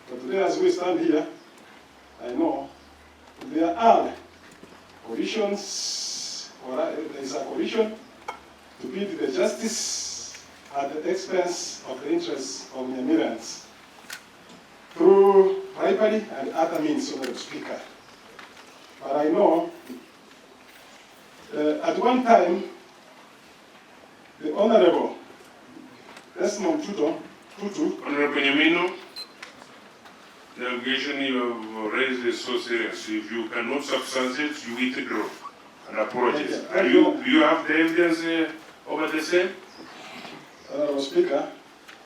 But today, as we stand here, I know there are coalitions, or there is a coalition to build the justice at the expense of the interests of Nyamirians through bribery and other means, Honorable Speaker. But I know at one time, the Honorable Desmond Tutu. Honorable Nyamino, the allegation you have raised is so serious. If you cannot substantiate, you withdraw and apologize. Do you have the evidence over the same? Honorable Speaker.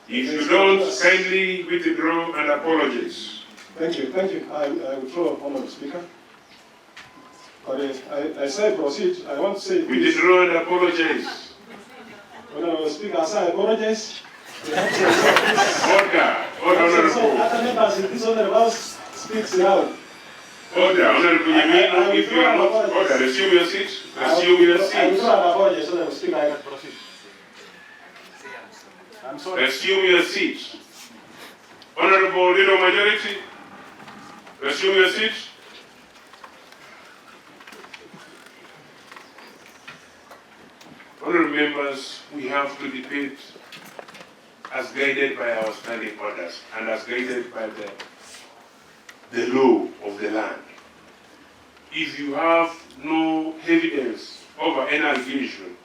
If you don't, kindly withdraw and apologize. Thank you. I withdraw, Honorable Speaker. But I say proceed. I want to say please. Withdraw and apologize. Honorable Speaker, as I apologize. Order, Honorable. Other members in this Honorable House speaks loud. Order, Honorable Nyamino, if you are not, order, resume your seat. Resume your seat. I withdraw and apologize, Honorable Speaker. I can proceed. I'm sorry. Resume your seat. Honorable Leader Majority, resume your seat. Honorable members, we have to debate as guided by our standing orders and as guided by the law of the land. If you have no evidence over any allegation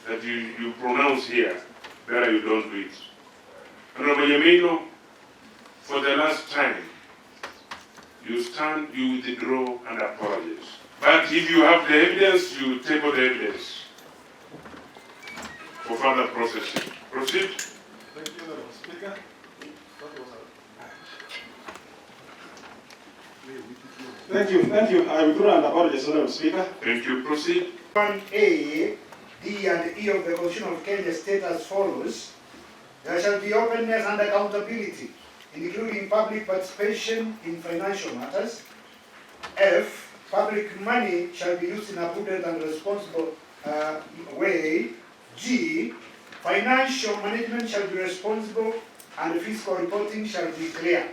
that you pronounce here, better you don't do it. Honorable Nyamino, for the last time, you stand, you withdraw and apologize. But if you have the evidence, you table the evidence for further processing. Proceed. Thank you, Honorable Speaker. Thank you. I withdraw and apologize, Honorable Speaker. Thank you. Proceed. 1A, D and E of the Constitution of Kenya state as follows. There shall be openness and accountability, including public participation in financial matters. F, public money shall be used in a prudent and responsible way. G, financial management shall be responsible and fiscal reporting shall be clear.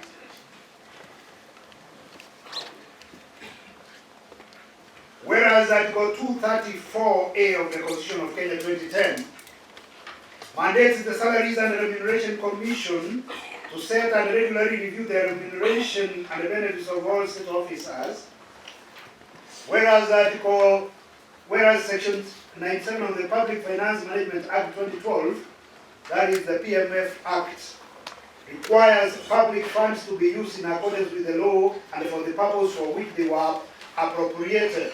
Whereas Article 234A of the Constitution of Kenya 2010 mandates the Salaries and Remuneration Commission to set and regularly review the remuneration and the benefits of all state officers. Whereas Section 97 of the Public Finance Management Act 2012, that is the PMF Act, requires public funds to be used in accordance with the law and for the purpose for which they were appropriated.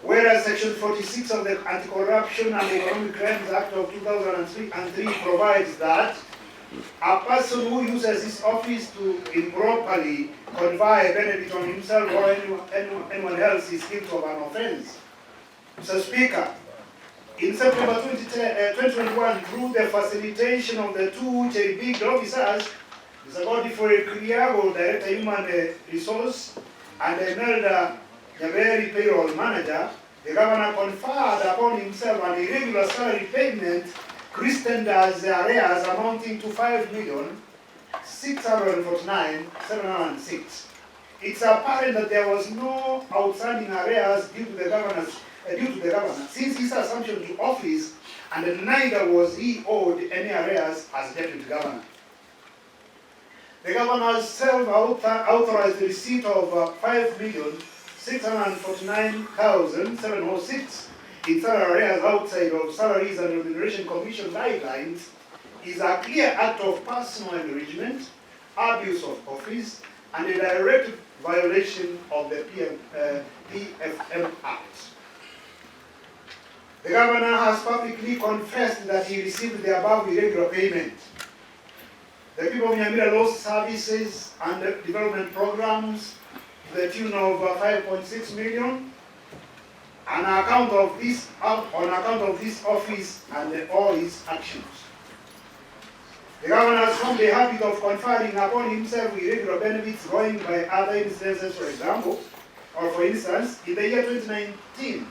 Whereas Section 46 of the Anti-Corruption and Economic Crimes Act of 2003 provides that a person who uses his office to improperly confer a benefit on himself or anyone else is guilty of an offense. Mr. Speaker, in September 2021, through the facilitation of the two big officers, Mr. Godfrey Kriago, Director Human Resource, and Imelda Nyaberi, Payroll Manager, the Governor conferred upon himself an irregular salary payment christened as arrears amounting to 5,649,706. It's apparent that there was no outstanding arrears due to the governor since his assumption to office, and neither was he owed any arrears as deputy governor. The governor self-authorized the receipt of 5,649,706 in salary arrears outside of Salaries and Remuneration Commission guidelines is a clear act of personal enrichment, abuse of office, and a direct violation of the PFM Act. The governor has publicly confessed that he received the above irregular payment. The people of Nyamira lost services and development programs to the tune of 5.6 million on account of this office and all its actions. The governor has formed a habit of conferring upon himself irregular benefits going by other instances, for instance, in the year 2019,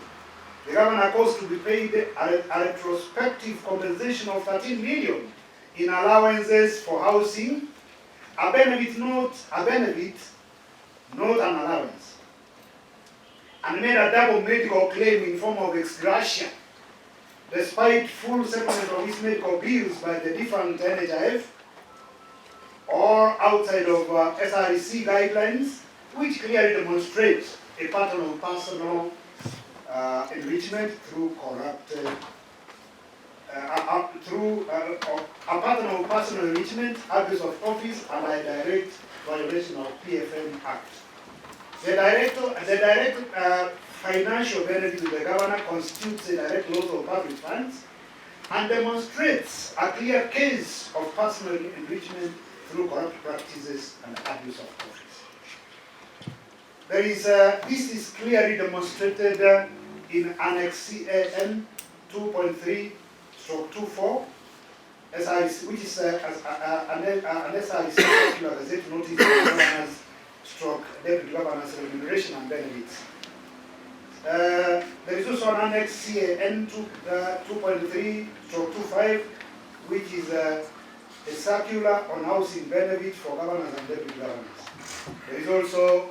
the governor caused to be paid a retrospective compensation of 13 million in allowances for housing, a benefit, not an allowance, and made a double medical claim in form of ex gratia, despite full settlement of his medical bills by the defunct NHIF or outside of SRC guidelines, which clearly demonstrates a pattern of personal enrichment through corrupted, a pattern of personal enrichment, abuse of office, and a direct violation of PFM Act. The direct financial benefit to the governor constitutes a direct loss of public funds and demonstrates a clear case of personal enrichment through corrupt practices and abuse of office. This is clearly demonstrated in Annex CAN 2.3/24, which is an SRC circular gazette notice of governors /deputy governors remuneration and benefits. There is also an Annex CAN 2.3/25, which is a circular on housing benefit for governors and deputy governors. There is also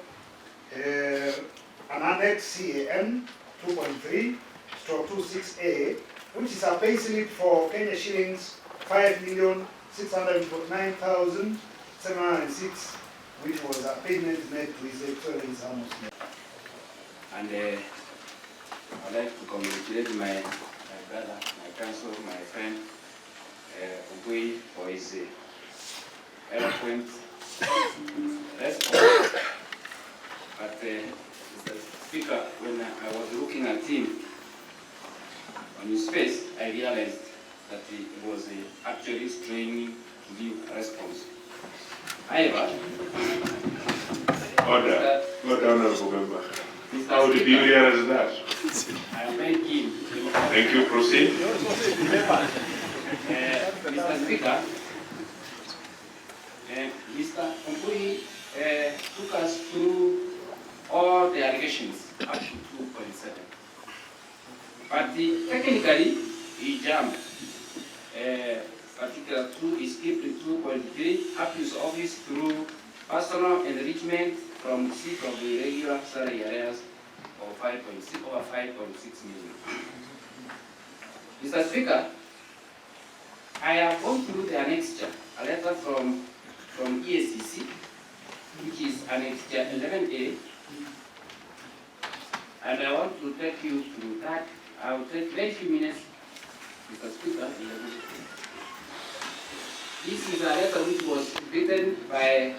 an Annex CAN 2.3/26A, which is a payslip for Kenya shillings 5,649,706, which was a payment made to His Excellency Amos Meru. And I'd like to congratulate my brother, my counsel, my friend, Ugui, for his eloquent response. But Mr. Speaker, when I was looking at him on his face, I realized that he was actually straining to give a response. However, Order, honorable member. How did you realize that? I am very keen. Thank you. Proceed. Mr. Speaker, Mr. Ugui took us through all the allegations up to 2.7. But technically, he jumped. Particular 2 is skipped to 2.3, abuse of office through personal enrichment from receipt of the irregular salary arrears of over 5.6 million. Mr. Speaker, I have gone through the annexure, a letter from EACC, which is annexure 11A, and I want to take you through that. I will take very few minutes, Mr. Speaker. This is a letter which was written by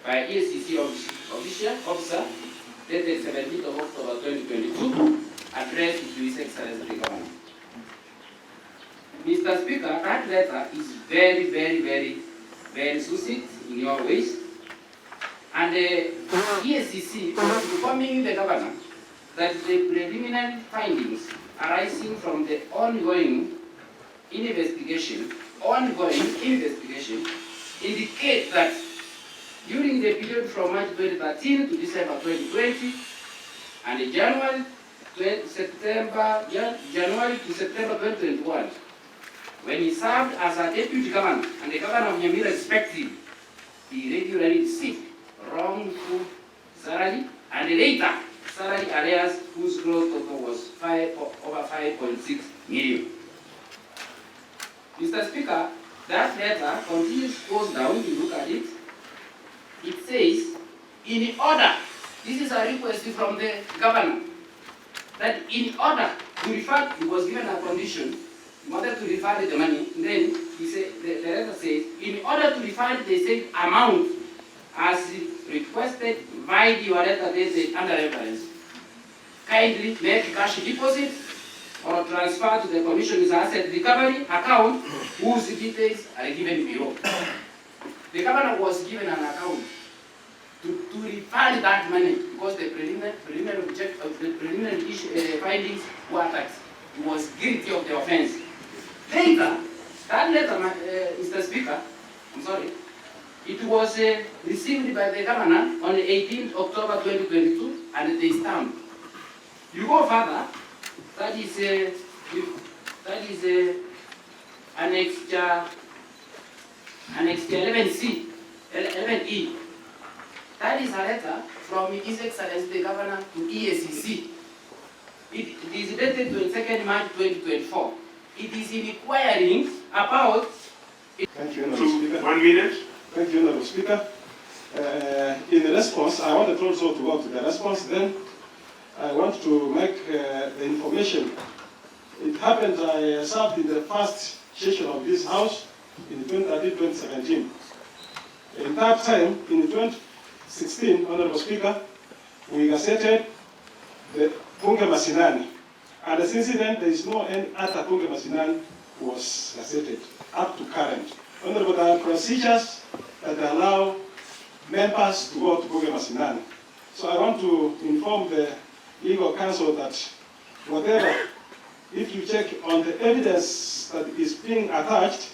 EACC officer, dated 17th of October 2022, addressed to His Excellency the Governor. Mr. Speaker, that letter is very succinct in your ways. And EACC was informing the Governor that the preliminary findings arising from the ongoing investigation indicate that during the period from March 2013 to December 2020 and January to September 2021, when he served as a deputy governor and the governor of Nyamira respectively, he regularly received wrongful salary and later salary arrears whose gross total was over 5.6 million. Mr. Speaker, that letter goes down, you look at it. It says, in order, this is a request from the governor, that in order to refund, he was given a condition, in order to refund the money, then he said, the letter says, in order to refund the same amount as requested by the letter dated under reference, kindly make cash deposit or transfer to the Commission's asset recovery account whose details are given below. The governor was given an account to refund that money because the preliminary findings were that he was guilty of the offense. Later, that letter, Mr. Speaker, it was received by the governor on the 18th October 2022 and they stamped. You go further, that is annexure Annex 11C, 11E. That is a letter from His Excellency the Governor to EACC. It is dated 22nd March 2024. It is inquiring about... Thank you, Honorable Speaker. 1 minute. Thank you, Honorable Speaker. In the response, I wanted also to go to the response. Then I want to make the information. It happened I served in the first session of this House in 2013-2017. In that time, in 2016, Honorable Speaker, we gazetted the Punge Mashinani. And since then, there is no any other Punge Mashinani was gazetted up to current. Honorable, there are procedures that allow members to go to Punge Mashinani. So I want to inform the legal counsel that whatever, if you check on the evidence that is being attached,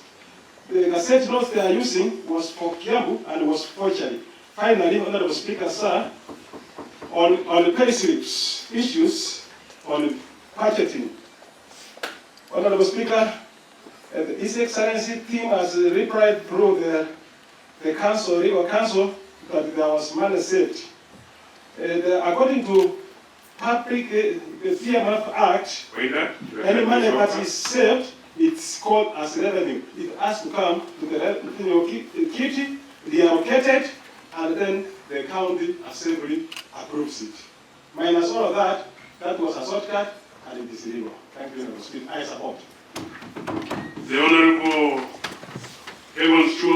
the Gazette notes they are using was for Kiambu and was forgery. Finally, Honorable Speaker, sir, on the pay slips issues on budgeting. Honorable Speaker, His Excellency team has replied through the council, legal counsel, that there was money saved. According to Public PMF Act, any money that is saved, it's called as revenue. It has to come to the kitty, reallocated, and then the county assembly approves it. Minus all of that, that was a shortcut, and it is illegal. Thank you, Honorable Speaker. I support. The Honorable Evans Chua.